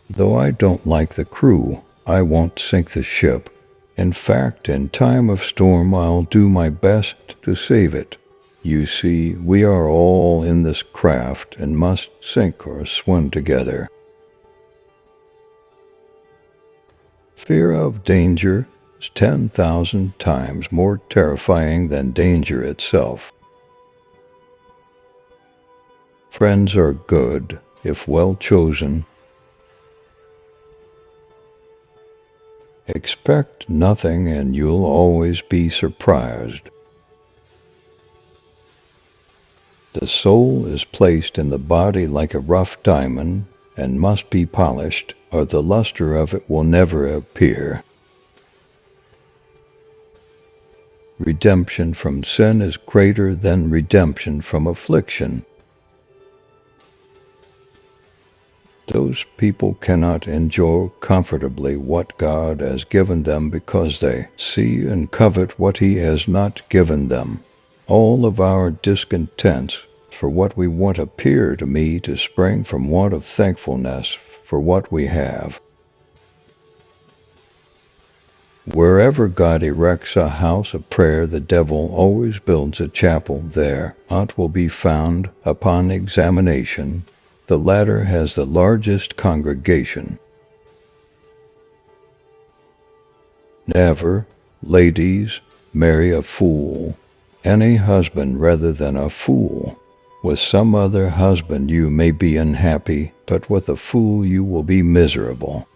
Though I don't like the crew, I won't sink the ship. In fact, in time of storm, I'll do my best to save it. You see, we are all in this craft and must sink or swim together. Fear of danger is 10,000 times more terrifying than danger itself. Friends are good if well chosen. Expect nothing and you'll always be surprised. The soul is placed in the body like a rough diamond and must be polished, or the luster of it will never appear. Redemption from sin is greater than redemption from affliction. Those people cannot enjoy comfortably what God has given them because they see and covet what He has not given them. All of our discontents for what we want appear to me to spring from want of thankfulness for what we have. Wherever God erects a house of prayer, the devil always builds a chapel there. It will be found, upon examination, the latter has the largest congregation. Never, ladies, marry a fool. Any husband rather than a fool. With some other husband you may be unhappy, but with a fool you will be miserable.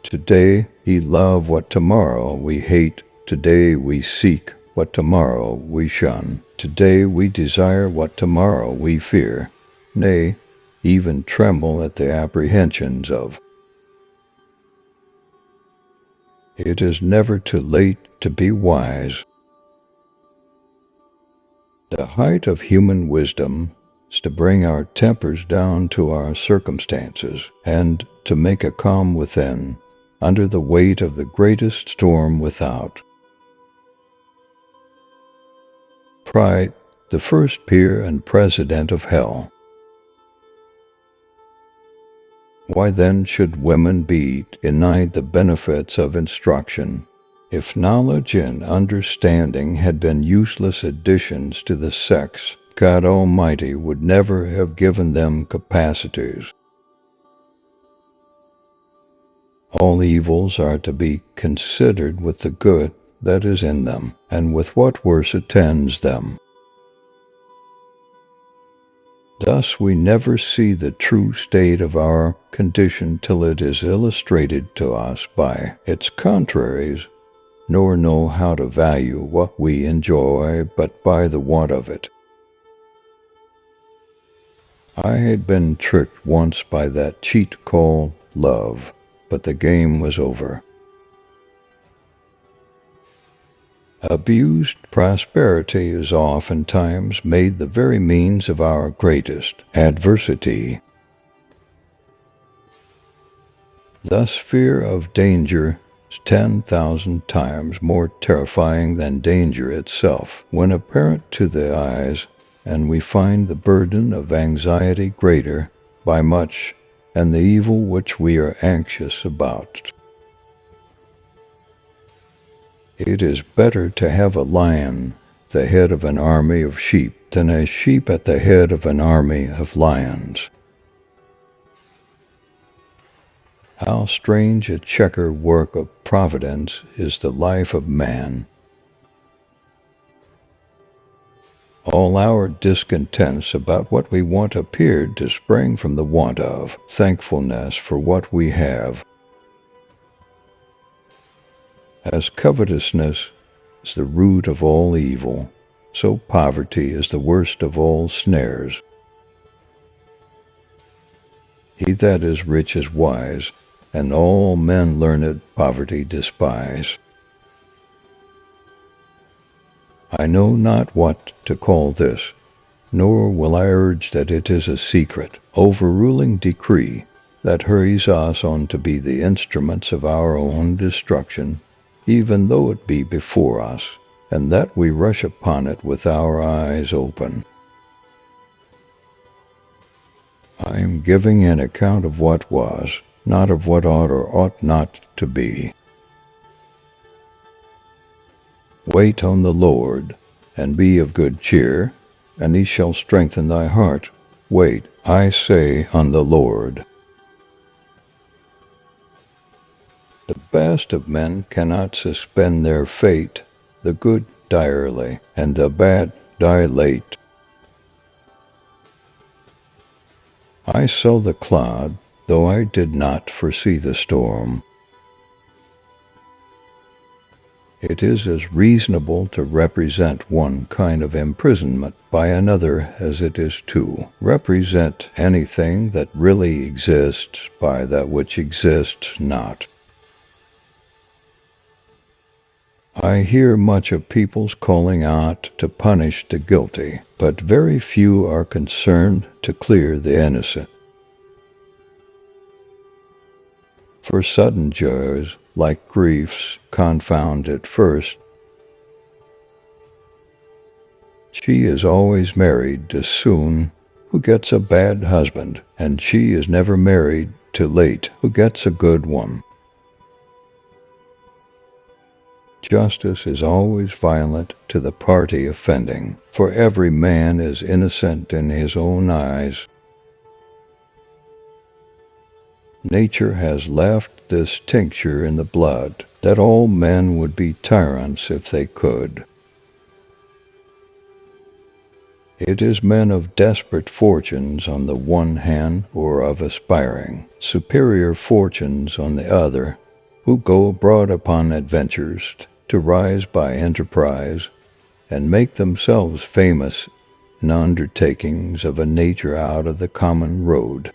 Today we love what tomorrow we hate. Today we seek what tomorrow we shun. Today we desire what tomorrow we fear, nay, even tremble at the apprehensions of. It is never too late to be wise. The height of human wisdom is to bring our tempers down to our circumstances and to make a calm within, under the weight of the greatest storm without. Pride, the first peer and president of hell. Why then should women be denied the benefits of instruction? If knowledge and understanding had been useless additions to the sex, God Almighty would never have given them capacities. All evils are to be considered with the good that is in them, and with what worse attends them. Thus we never see the true state of our condition till it is illustrated to us by its contraries, nor know how to value what we enjoy but by the want of it. I had been tricked once by that cheat called love, but the game was over. Abused prosperity is oftentimes made the very means of our greatest adversity. Thus fear of danger is 10,000 times more terrifying than danger itself when apparent to the eyes, and we find the burden of anxiety greater by much than the evil which we are anxious about. It is better to have a lion at the head of an army of sheep than a sheep at the head of an army of lions. How strange a checker work of providence is the life of man. All our discontents about what we want appeared to spring from the want of thankfulness for what we have. As covetousness is the root of all evil, so poverty is the worst of all snares. He that is rich is wise, and all men learned poverty despise. I know not what to call this, nor will I urge that it is a secret, overruling decree that hurries us on to be the instruments of our own destruction, even though it be before us, and that we rush upon it with our eyes open. I am giving an account of what was, not of what ought or ought not to be. Wait on the Lord, and be of good cheer, and he shall strengthen thy heart. Wait, I say, on the Lord. The best of men cannot suspend their fate. The good die early, and the bad die late. I saw the cloud, though I did not foresee the storm. It is as reasonable to represent one kind of imprisonment by another as it is to represent anything that really exists by that which exists not. I hear much of people's calling out to punish the guilty, but very few are concerned to clear the innocent. For sudden joys, like griefs, confound at first. She is always married too soon who gets a bad husband, and she is never married too late who gets a good one. Justice is always violent to the party offending, for every man is innocent in his own eyes. Nature has left this tincture in the blood, that all men would be tyrants if they could. It is men of desperate fortunes on the one hand, or of aspiring, superior fortunes on the other, who go abroad upon adventures to rise by enterprise and make themselves famous in undertakings of a nature out of the common road.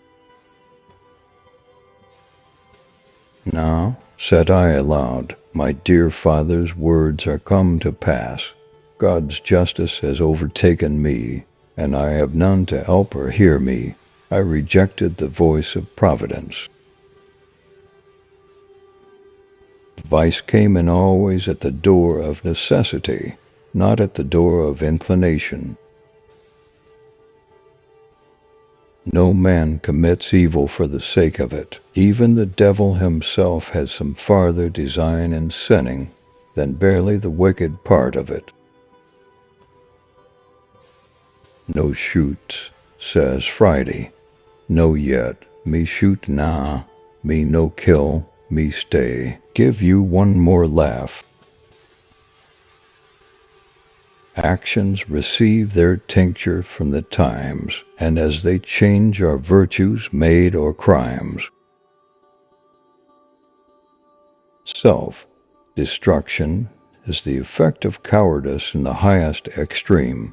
Now, said I aloud, my dear father's words are come to pass. God's justice has overtaken me, and I have none to help or hear me. I rejected the voice of Providence. Vice came in always at the door of necessity, not at the door of inclination. No man commits evil for the sake of it. Even the devil himself has some farther design in sinning than barely the wicked part of it. No shoot, says Friday. No yet, me shoot nah, me no kill, me stay. Give you one more laugh. Actions receive their tincture from the times, and as they change are virtues made or crimes. Self-destruction is the effect of cowardice in the highest extreme.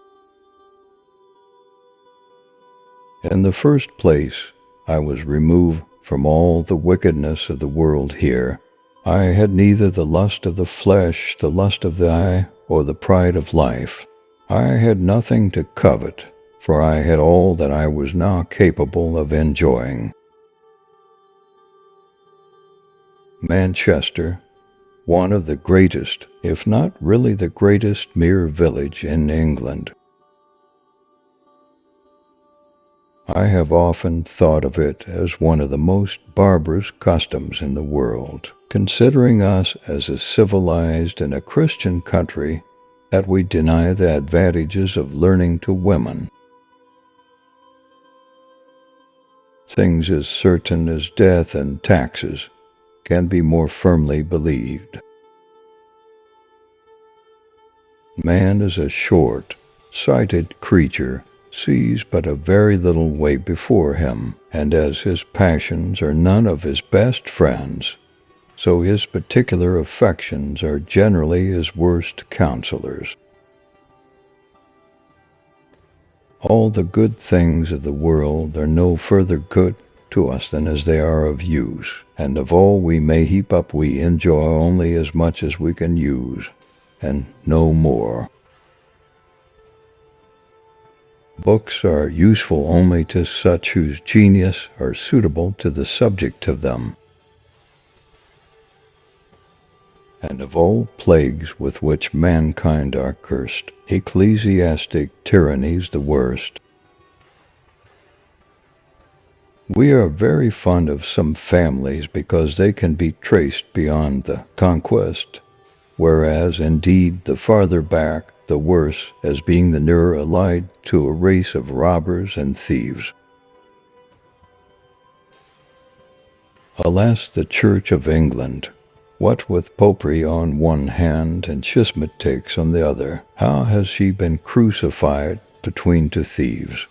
In the first place, I was removed from all the wickedness of the world here. I had neither the lust of the flesh, the lust of the eye, or the pride of life. I had nothing to covet, for I had all that I was now capable of enjoying. Manchester, one of the greatest, if not really the greatest mere village in England. I have often thought of it as one of the most barbarous customs in the world, considering us as a civilized and a Christian country, that we deny the advantages of learning to women. Things as certain as death and taxes can be more firmly believed. Man is a short-sighted creature, sees but a very little way before him, and as his passions are none of his best friends, so his particular affections are generally his worst counselors. All the good things of the world are no further good to us than as they are of use, and of all we may heap up we enjoy only as much as we can use, and no more. Books are useful only to such whose genius are suitable to the subject of them. And of all plagues with which mankind are cursed, ecclesiastic tyranny's the worst. We are very fond of some families because they can be traced beyond the conquest, whereas indeed the farther back the worse, as being the nearer allied to a race of robbers and thieves. Alas, the Church of England! What with popery on one hand and schismatics on the other, how has she been crucified between two thieves?